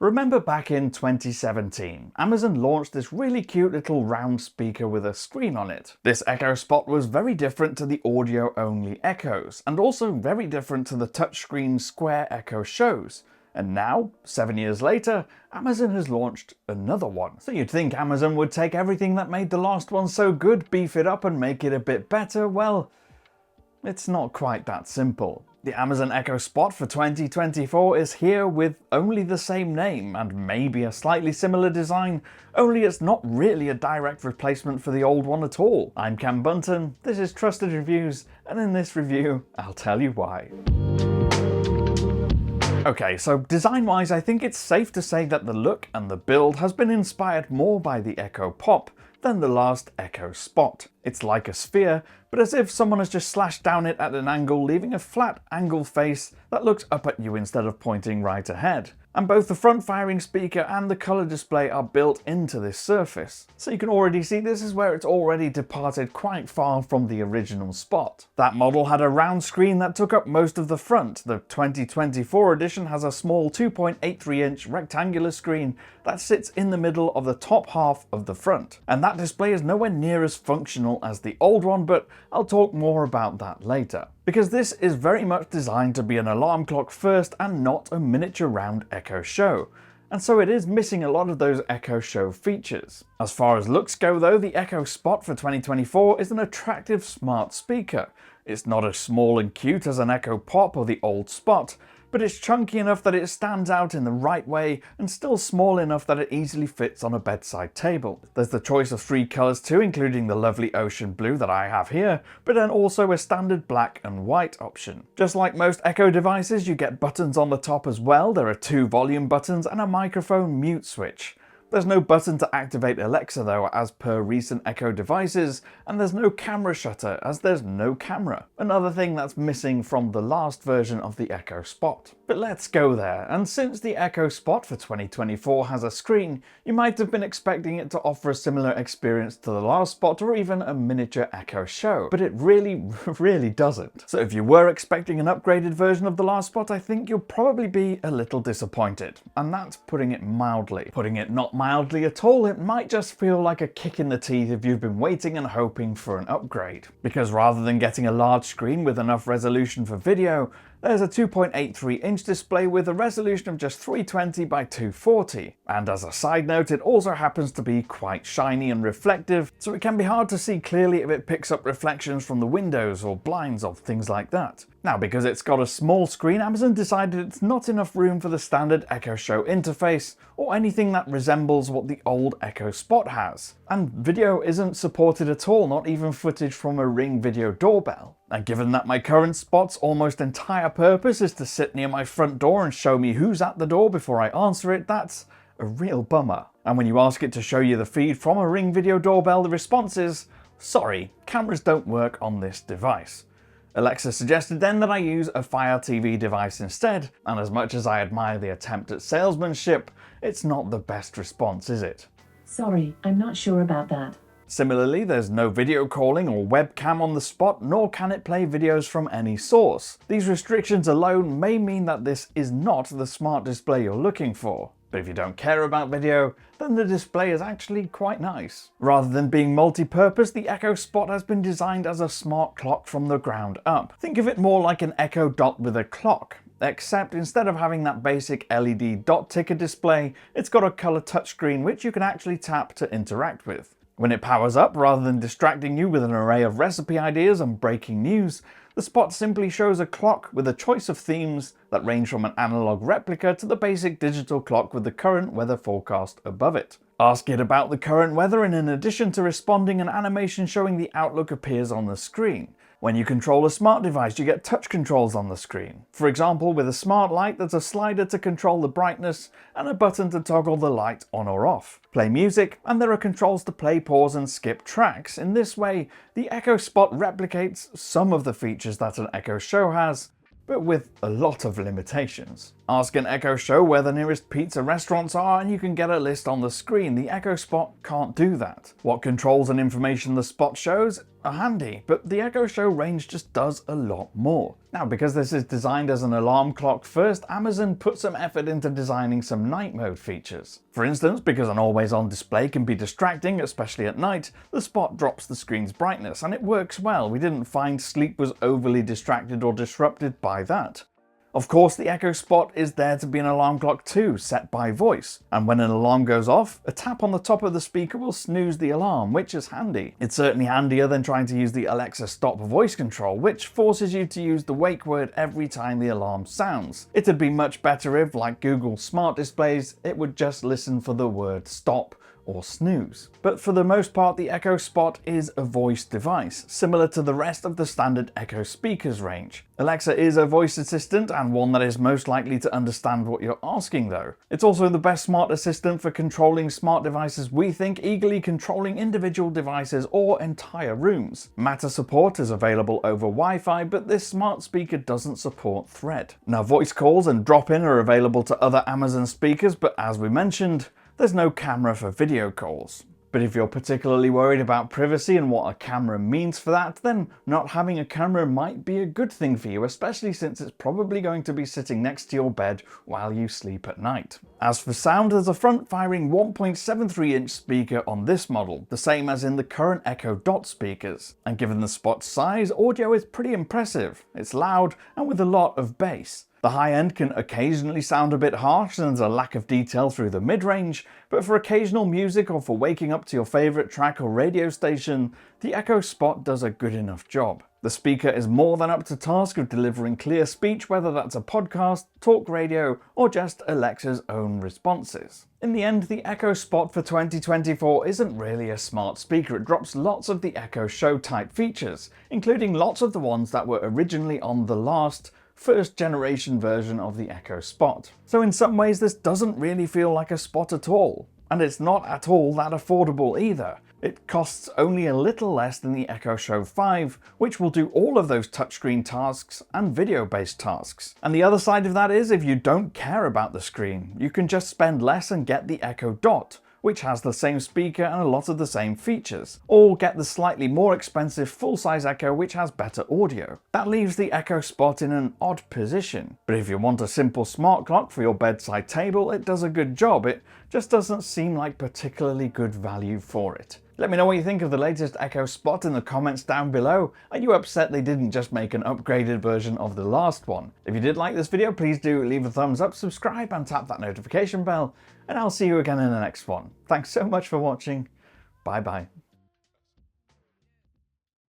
Remember back in 2017, Amazon launched this really cute little round speaker with a screen on it. This Echo Spot was very different to the audio-only Echoes, and also very different to the touchscreen square Echo shows. And now, 7 years later, Amazon has launched another one. So you'd think Amazon would take everything that made the last one so good, beef it up and make it a bit better. Well, it's not quite that simple. The Amazon Echo Spot for 2024 is here with only the same name and maybe a slightly similar design, only it's not really a direct replacement for the old one at all. I'm Cam Bunton, this is Trusted Reviews, and in this review, I'll tell you why. Okay, so design-wise, I think it's safe to say that the look and the build has been inspired more by the Echo Pop than the last Echo Spot. It's like a sphere, but as if someone has just slashed down it at an angle, leaving a flat angled face that looks up at you instead of pointing right ahead. And both the front-firing speaker and the colour display are built into this surface. So you can already see this is where it's already departed quite far from the original Spot. That model had a round screen that took up most of the front. The 2024 edition has a small 2.83-inch rectangular screen that sits in the middle of the top half of the front. And that display is nowhere near as functional as the old one, but I'll talk more about that later. Because this is very much designed to be an alarm clock first and not a miniature round Echo Show. And so it is missing a lot of those Echo Show features. As far as looks go though, the Echo Spot for 2024 is an attractive smart speaker. It's not as small and cute as an Echo Pop or the old Spot, but it's chunky enough that it stands out in the right way and still small enough that it easily fits on a bedside table. There's the choice of 3 colours too, including the lovely ocean blue that I have here, but then also a standard black and white option. Just like most Echo devices, you get buttons on the top as well. There are 2 volume buttons and a microphone mute switch. There's no button to activate Alexa though, as per recent Echo devices, and there's no camera shutter, as there's no camera. Another thing that's missing from the last version of the Echo Spot. But let's go there, and since the Echo Spot for 2024 has a screen, you might have been expecting it to offer a similar experience to the last Spot or even a miniature Echo Show, but it really doesn't. So if you were expecting an upgraded version of the last Spot, I think you'll probably be a little disappointed, and that's putting it mildly. Putting it not mildly at all, it might just feel like a kick in the teeth if you've been waiting and hoping for an upgrade. Because rather than getting a large screen with enough resolution for video, there's a 2.83-inch display with a resolution of just 320 by 240. And as a side note, it also happens to be quite shiny and reflective, so it can be hard to see clearly if it picks up reflections from the windows or blinds or things like that. Now, because it's got a small screen, Amazon decided it's not enough room for the standard Echo Show interface or anything that resembles what the old Echo Spot has. And video isn't supported at all, not even footage from a Ring video doorbell. And given that my current Spot's almost entire purpose is to sit near my front door and show me who's at the door before I answer it, that's a real bummer. And when you ask it to show you the feed from a Ring video doorbell, the response is, sorry, cameras don't work on this device. Alexa suggested then that I use a Fire TV device instead, and as much as I admire the attempt at salesmanship, it's not the best response, is it? Sorry, I'm not sure about that. Similarly, there's no video calling or webcam on the Spot, nor can it play videos from any source. These restrictions alone may mean that this is not the smart display you're looking for. But if you don't care about video, then the display is actually quite nice. Rather than being multi-purpose, the Echo Spot has been designed as a smart clock from the ground up. Think of it more like an Echo Dot with a clock, except instead of having that basic LED dot ticker display, it's got a colour touchscreen which you can actually tap to interact with. When it powers up, rather than distracting you with an array of recipe ideas and breaking news, the Spot simply shows a clock with a choice of themes that range from an analog replica to the basic digital clock with the current weather forecast above it. Ask it about the current weather, and in addition to responding, an animation showing the outlook appears on the screen. When you control a smart device, you get touch controls on the screen. For example, with a smart light, there's a slider to control the brightness and a button to toggle the light on or off. Play music, and there are controls to play, pause, and skip tracks. In this way, the Echo Spot replicates some of the features that an Echo Show has, but with a lot of limitations. Ask an Echo Show where the nearest pizza restaurants are and you can get a list on the screen. The Echo Spot can't do that. What controls and information the Spot shows? are handy, but the Echo Show range just does a lot more. Now, because this is designed as an alarm clock first, Amazon put some effort into designing some night mode features. For instance, because an always-on display can be distracting, especially at night, the Spot drops the screen's brightness, and it works well. We didn't find sleep was overly distracted or disrupted by that. Of course, the Echo Spot is there to be an alarm clock too, set by voice. And when an alarm goes off, a tap on the top of the speaker will snooze the alarm, which is handy. It's certainly handier than trying to use the Alexa Stop voice control, which forces you to use the wake word every time the alarm sounds. It'd be much better if, like Google Smart Displays, it would just listen for the word stop or snooze. But for the most part, the Echo Spot is a voice device, similar to the rest of the standard Echo speakers range. Alexa is a voice assistant and one that is most likely to understand what you're asking though. It's also the best smart assistant for controlling smart devices we think, eagerly controlling individual devices or entire rooms. Matter support is available over Wi-Fi, but this smart speaker doesn't support Thread. Now, voice calls and drop-in are available to other Amazon speakers, but as we mentioned, there's no camera for video calls. But if you're particularly worried about privacy and what a camera means for that, then not having a camera might be a good thing for you, especially since it's probably going to be sitting next to your bed while you sleep at night. As for sound, there's a front-firing 1.73-inch speaker on this model, the same as in the current Echo Dot speakers. And given the Spot's size, audio is pretty impressive. It's loud and with a lot of bass. The high end can occasionally sound a bit harsh and there's a lack of detail through the mid-range, but for occasional music or for waking up to your favourite track or radio station, the Echo Spot does a good enough job. The speaker is more than up to task of delivering clear speech, whether that's a podcast, talk radio, or just Alexa's own responses. In the end, the Echo Spot for 2024 isn't really a smart speaker. It drops lots of the Echo Show type features, including lots of the ones that were originally on the last first generation version of the Echo Spot. So in some ways this doesn't really feel like a Spot at all. And it's not at all that affordable either. It costs only a little less than the Echo Show 5, which will do all of those touchscreen tasks and video-based tasks. And the other side of that is, if you don't care about the screen, you can just spend less and get the Echo Dot, which has the same speaker and a lot of the same features, or get the slightly more expensive full-size Echo which has better audio. That leaves the Echo Spot in an odd position, but if you want a simple smart clock for your bedside table, it does a good job. It just doesn't seem like particularly good value for it. Let me know what you think of the latest Echo Spot in the comments down below. Are you upset they didn't just make an upgraded version of the last one? If you did like this video, please do leave a thumbs up, subscribe and tap that notification bell, and I'll see you again in the next one. Thanks so much for watching. Bye bye.